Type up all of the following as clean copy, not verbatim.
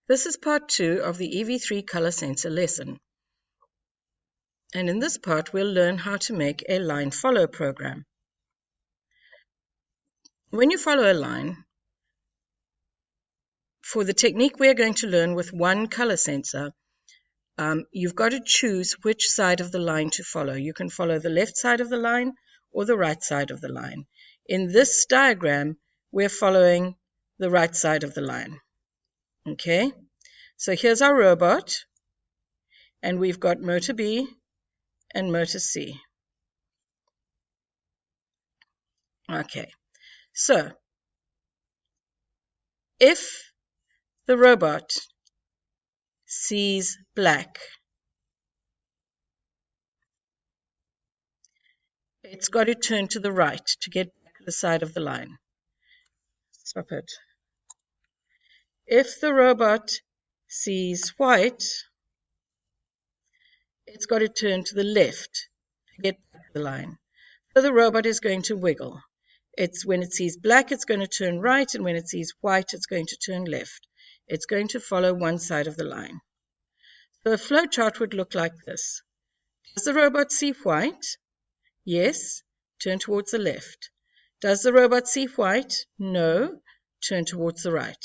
This is part 2 of the EV3 color sensor lesson. And in this part, we'll learn how to make a line follow program. When you follow a line, for the technique we're going to learn with one color sensor, you've got to choose which side of the line to follow. You can follow the left side of the line or the right side of the line. In this diagram, we're following the right side of the line. Okay, so here's our robot, and we've got motor B and motor C. Okay, so if the robot sees black, it's got to turn to the right to get back to the side of the line. Stop it. If the robot sees white, it's got to turn to the left to get back to the line. So the robot is going to wiggle. When it sees black, it's going to turn right, and when it sees white, it's going to turn left. It's going to follow one side of the line. So a flow chart would look like this. Does the robot see white? Yes. Turn towards the left. Does the robot see white? No. Turn towards the right.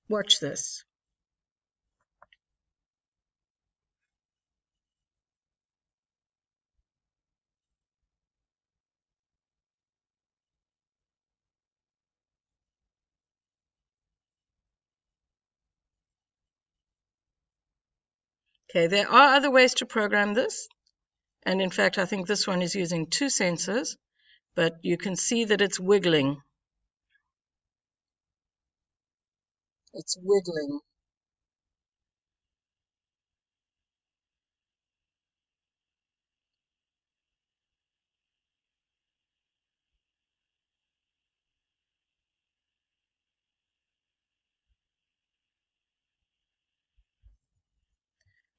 Watch this. Okay, there are other ways to program this. And in fact, I think this one is using 2 sensors, but you can see that it's wiggling. It's wiggling.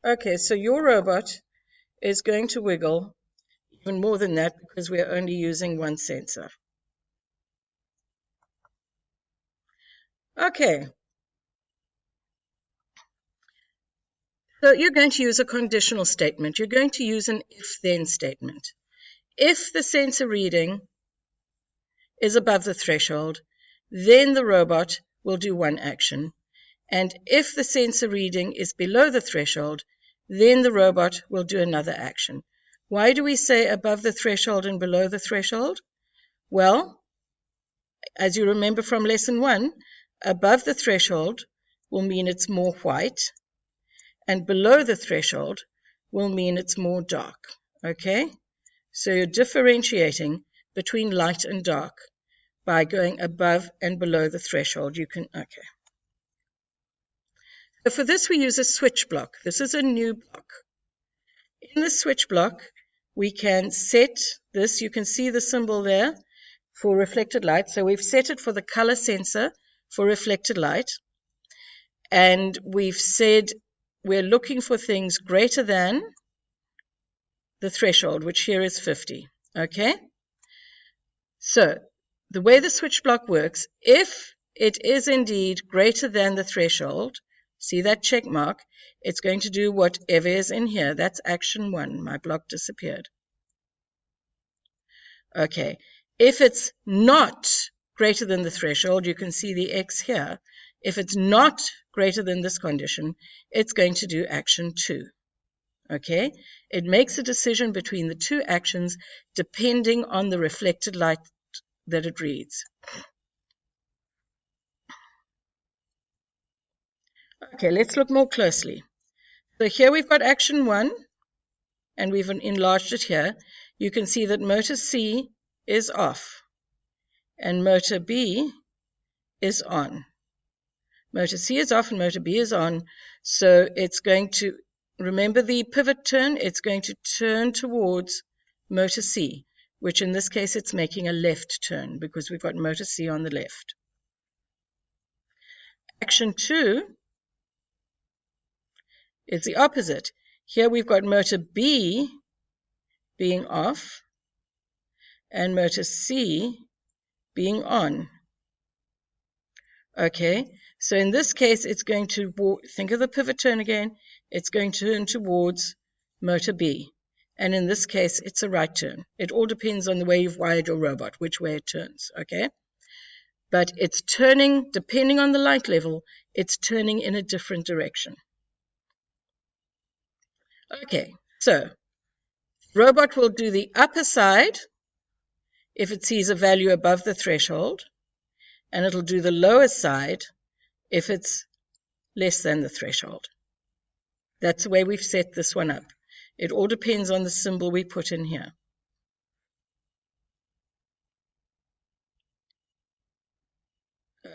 Okay, so your robot is going to wiggle even more than that because we're only using 1 sensor. Okay. So you're going to use a conditional statement. You're going to use an if-then statement. If the sensor reading is above the threshold, then the robot will do one action. And if the sensor reading is below the threshold, then the robot will do another action. Why do we say above the threshold and below the threshold? Well, as you remember from lesson 1, above the threshold will mean it's more white, and below the threshold will mean it's more dark. Okay? So you're differentiating between light and dark by going above and below the threshold. Okay. So for this, we use a switch block. This is a new block. In the switch block, we can set this. You can see the symbol there for reflected light. So we've set it for the color sensor for reflected light. And we've said we're looking for things greater than the threshold, which here is 50. Okay? So the way the switch block works, if it is indeed greater than the threshold, see that check mark, it's going to do whatever is in here. That's action 1. My block disappeared. Okay. If it's not greater than the threshold, you can see the X here. If it's not greater than this condition, it's going to do action 2. Okay? It makes a decision between the 2 actions depending on the reflected light that it reads. Okay, let's look more closely. So here we've got action 1, and we've enlarged it here. You can see that motor C is off, and motor B is on. Motor C is off and motor B is on, so it's going to, remember the pivot turn, it's going to turn towards motor C, which in this case it's making a left turn because we've got motor C on the left. Action 2 is the opposite. Here we've got motor B being off and motor C being on. Okay, so in this case, it's going to, think of the pivot turn again, it's going to turn towards motor B. And in this case, it's a right turn. It all depends on the way you've wired your robot, which way it turns, okay? But it's turning, depending on the light level, it's turning in a different direction. Okay, so robot will do the upper side if it sees a value above the threshold, and it'll do the lower side if it's less than the threshold. That's the way we've set this one up. It all depends on the symbol we put in here.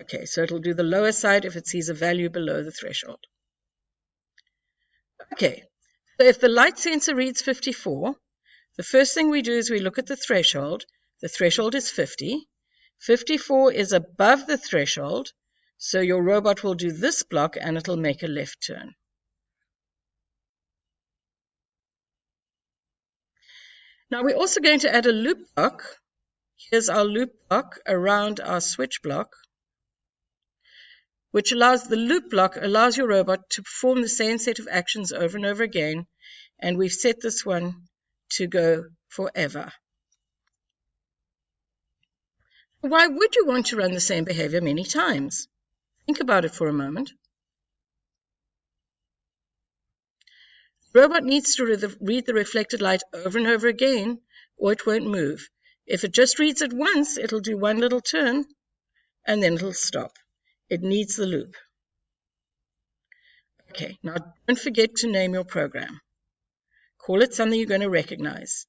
Okay, so it'll do the lower side if it sees a value below the threshold. Okay, so if the light sensor reads 54, the first thing we do is we look at the threshold. The threshold is 50. 54 is above the threshold, so your robot will do this block and it'll make a left turn. Now we're also going to add a loop block. Here's our loop block around our switch block, which allows the loop block allows your robot to perform the same set of actions over and over again, and we've set this one to go forever. Why would you want to run the same behavior many times? Think about it for a moment. The robot needs to read the reflected light over and over again, or it won't move. If it just reads it once, it'll do one little turn, and then it'll stop. It needs the loop. Okay, now don't forget to name your program. Call it something you're going to recognize.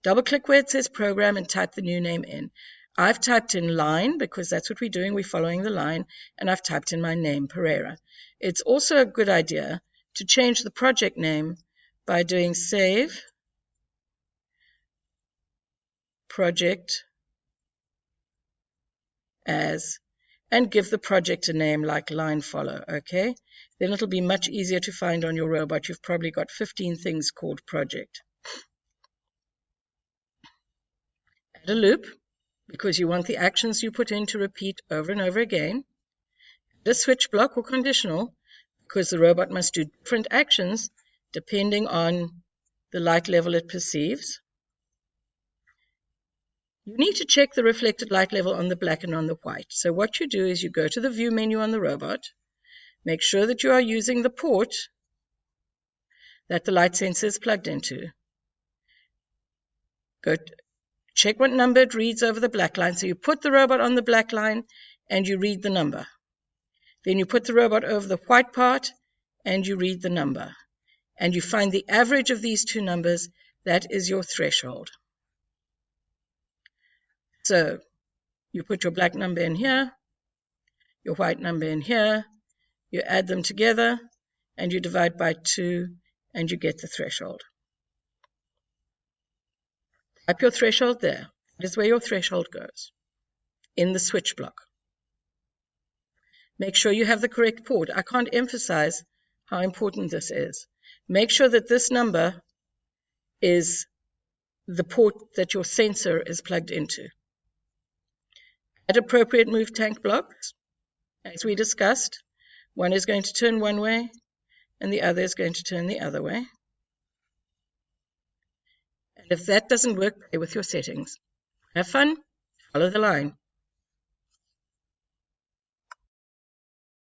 Double-click where it says program and type the new name in. I've typed in line because that's what we're doing. We're following the line, and I've typed in my name, Pereira. It's also a good idea to change the project name by doing save project as, and give the project a name like line follow, okay? Then it'll be much easier to find on your robot. You've probably got 15 things called project. Add a loop, because you want the actions you put in to repeat over and over again. Add a switch block or conditional, because the robot must do different actions depending on the light level it perceives. You need to check the reflected light level on the black and on the white. So what you do is you go to the view menu on the robot, make sure that you are using the port that the light sensor is plugged into. Go check what number it reads over the black line. So you put the robot on the black line and you read the number. Then you put the robot over the white part and you read the number. And you find the average of these two numbers. That is your threshold. So you put your black number in here, your white number in here, you add them together, and you divide by 2, and you get the threshold. Type your threshold there. That is where your threshold goes, in the switch block. Make sure you have the correct port. I can't emphasize how important this is. Make sure that this number is the port that your sensor is plugged into. Add appropriate move tank blocks, as we discussed. One is going to turn one way, and the other is going to turn the other way. And if that doesn't work, play with your settings. Have fun, follow the line.